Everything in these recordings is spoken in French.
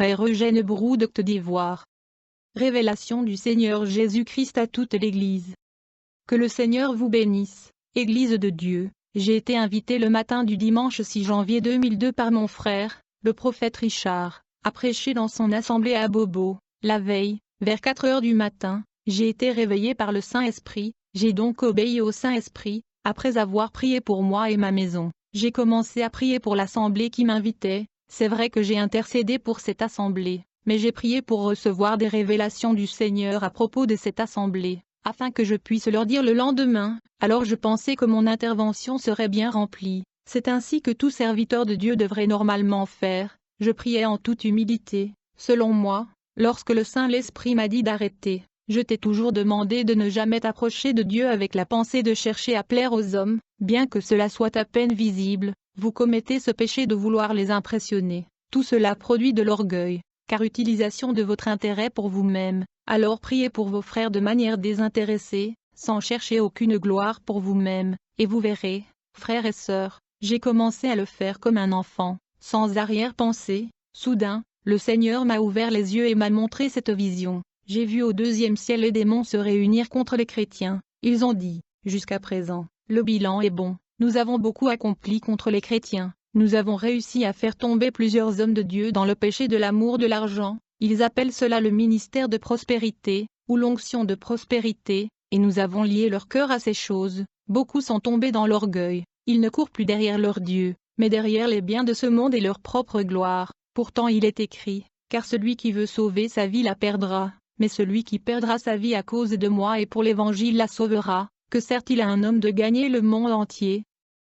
Frère Eugène Brou de Côte d'Ivoire. Révélation du Seigneur Jésus-Christ à toute l'Église. Que le Seigneur vous bénisse, Église de Dieu. J'ai été invité le matin du dimanche 6 janvier 2002 par mon frère, le prophète Richard, à prêcher dans son assemblée à Bobo. La veille, vers 4 heures du matin, j'ai été réveillé par le Saint-Esprit, j'ai donc obéi au Saint-Esprit. Après avoir prié pour moi et ma maison, j'ai commencé à prier pour l'assemblée qui m'invitait. C'est vrai que j'ai intercédé pour cette assemblée, mais j'ai prié pour recevoir des révélations du Seigneur à propos de cette assemblée, afin que je puisse leur dire le lendemain. Alors je pensais que mon intervention serait bien remplie. C'est ainsi que tout serviteur de Dieu devrait normalement faire. Je priais en toute humilité. Selon moi, lorsque le Saint-Esprit m'a dit d'arrêter, je t'ai toujours demandé de ne jamais t'approcher de Dieu avec la pensée de chercher à plaire aux hommes, bien que cela soit à peine visible. Vous commettez ce péché de vouloir les impressionner. Tout cela produit de l'orgueil, car utilisation de votre intérêt pour vous-même. Alors priez pour vos frères de manière désintéressée, sans chercher aucune gloire pour vous-même, et vous verrez, frères et sœurs, j'ai commencé à le faire comme un enfant, sans arrière-pensée. Soudain, le Seigneur m'a ouvert les yeux et m'a montré cette vision. J'ai vu au deuxième ciel les démons se réunir contre les chrétiens. Ils ont dit, jusqu'à présent, le bilan est bon, nous avons beaucoup accompli contre les chrétiens, nous avons réussi à faire tomber plusieurs hommes de Dieu dans le péché de l'amour de l'argent. Ils appellent cela le ministère de prospérité, ou l'onction de prospérité, et nous avons lié leur cœur à ces choses. Beaucoup sont tombés dans l'orgueil, ils ne courent plus derrière leur Dieu, mais derrière les biens de ce monde et leur propre gloire. Pourtant il est écrit, car celui qui veut sauver sa vie la perdra, mais celui qui perdra sa vie à cause de moi et pour l'Évangile la sauvera. Que sert-il à un homme de gagner le monde entier,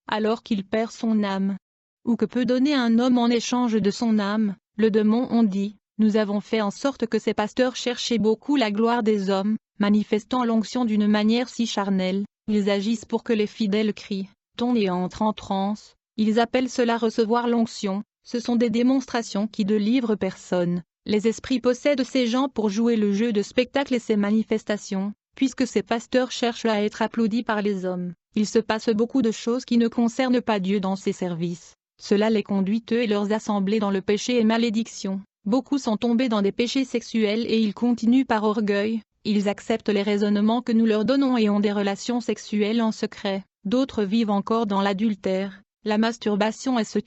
alors qu'il perd son âme? Ou que peut donner un homme en échange de son âme? Le démon ont dit, nous avons fait en sorte que ces pasteurs cherchaient beaucoup la gloire des hommes, manifestant l'onction d'une manière si charnelle. Ils agissent pour que les fidèles crient, tombent et entrent en transe. Ils appellent cela recevoir l'onction. Ce sont des démonstrations qui ne livrent personne. Les esprits possèdent ces gens pour jouer le jeu de spectacle et ces manifestations. Puisque ces pasteurs cherchent à être applaudis par les hommes, il se passe beaucoup de choses qui ne concernent pas Dieu dans ces services. Cela les conduit eux et leurs assemblées dans le péché et malédiction. Beaucoup sont tombés dans des péchés sexuels et ils continuent par orgueil. Ils acceptent les raisonnements que nous leur donnons et ont des relations sexuelles en secret. D'autres vivent encore dans l'adultère, la masturbation etc.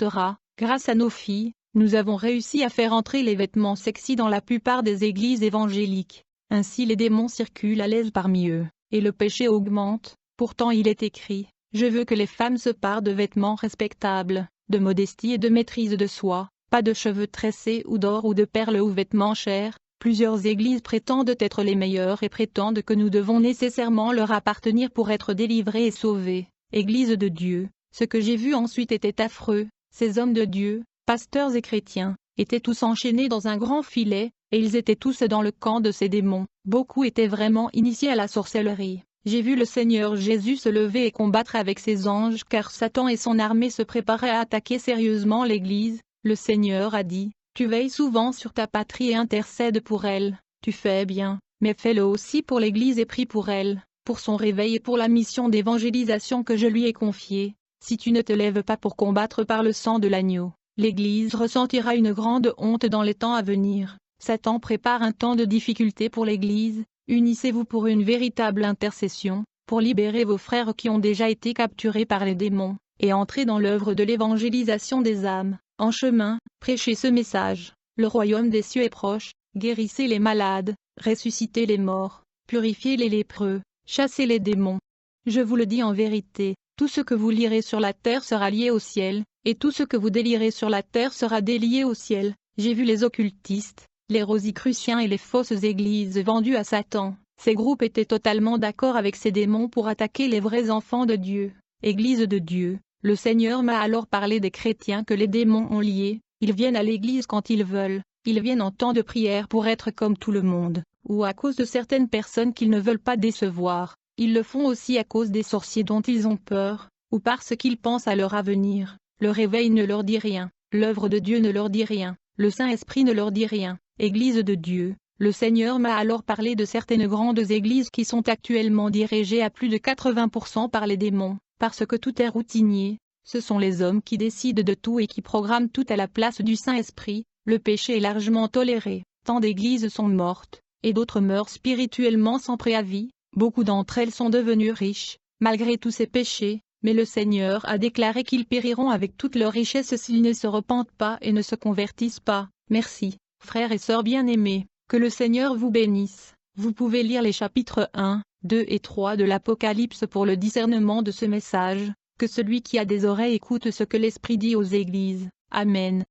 Grâce à nos filles, nous avons réussi à faire entrer les vêtements sexy dans la plupart des églises évangéliques. Ainsi les démons circulent à l'aise parmi eux, et le péché augmente. Pourtant il est écrit, je veux que les femmes se parent de vêtements respectables, de modestie et de maîtrise de soi, pas de cheveux tressés ou d'or ou de perles ou vêtements chers. Plusieurs églises prétendent être les meilleures et prétendent que nous devons nécessairement leur appartenir pour être délivrés et sauvés. Église de Dieu, ce que j'ai vu ensuite était affreux. Ces hommes de Dieu, pasteurs et chrétiens, étaient tous enchaînés dans un grand filet, et ils étaient tous dans le camp de ces démons. Beaucoup étaient vraiment initiés à la sorcellerie. J'ai vu le Seigneur Jésus se lever et combattre avec ses anges car Satan et son armée se préparaient à attaquer sérieusement l'Église. Le Seigneur a dit, tu veilles souvent sur ta patrie et intercèdes pour elle. Tu fais bien, mais fais-le aussi pour l'Église et prie pour elle, pour son réveil et pour la mission d'évangélisation que je lui ai confiée. Si tu ne te lèves pas pour combattre par le sang de l'agneau, l'Église ressentira une grande honte dans les temps à venir. Satan prépare un temps de difficulté pour l'Église. Unissez-vous pour une véritable intercession, pour libérer vos frères qui ont déjà été capturés par les démons, et entrer dans l'œuvre de l'évangélisation des âmes. En chemin, prêchez ce message. Le royaume des cieux est proche. Guérissez les malades, ressuscitez les morts, purifiez les lépreux, chassez les démons. Je vous le dis en vérité, tout ce que vous lirez sur la terre sera lié au ciel, et tout ce que vous délirez sur la terre sera délié au ciel. J'ai vu les occultistes, les rosicruciens et les fausses églises vendues à Satan. Ces groupes étaient totalement d'accord avec ces démons pour attaquer les vrais enfants de Dieu. Église de Dieu, le Seigneur m'a alors parlé des chrétiens que les démons ont liés. Ils viennent à l'église quand ils veulent, ils viennent en temps de prière pour être comme tout le monde, ou à cause de certaines personnes qu'ils ne veulent pas décevoir. Ils le font aussi à cause des sorciers dont ils ont peur, ou parce qu'ils pensent à leur avenir. Le réveil ne leur dit rien, l'œuvre de Dieu ne leur dit rien, le Saint-Esprit ne leur dit rien. Église de Dieu, le Seigneur m'a alors parlé de certaines grandes églises qui sont actuellement dirigées à plus de 80% par les démons, parce que tout est routinier. Ce sont les hommes qui décident de tout et qui programment tout à la place du Saint-Esprit. le péché est largement toléré, tant d'églises sont mortes, et d'autres meurent spirituellement sans préavis, beaucoup d'entre elles sont devenues riches, malgré tous ces péchés, mais le Seigneur a déclaré qu'ils périront avec toute leur richesse s'ils ne se repentent pas et ne se convertissent pas. Merci, frères et sœurs bien-aimés, que le Seigneur vous bénisse. Vous pouvez lire les chapitres 1, 2 et 3 de l'Apocalypse pour le discernement de ce message. Que celui qui a des oreilles écoute ce que l'Esprit dit aux églises. Amen.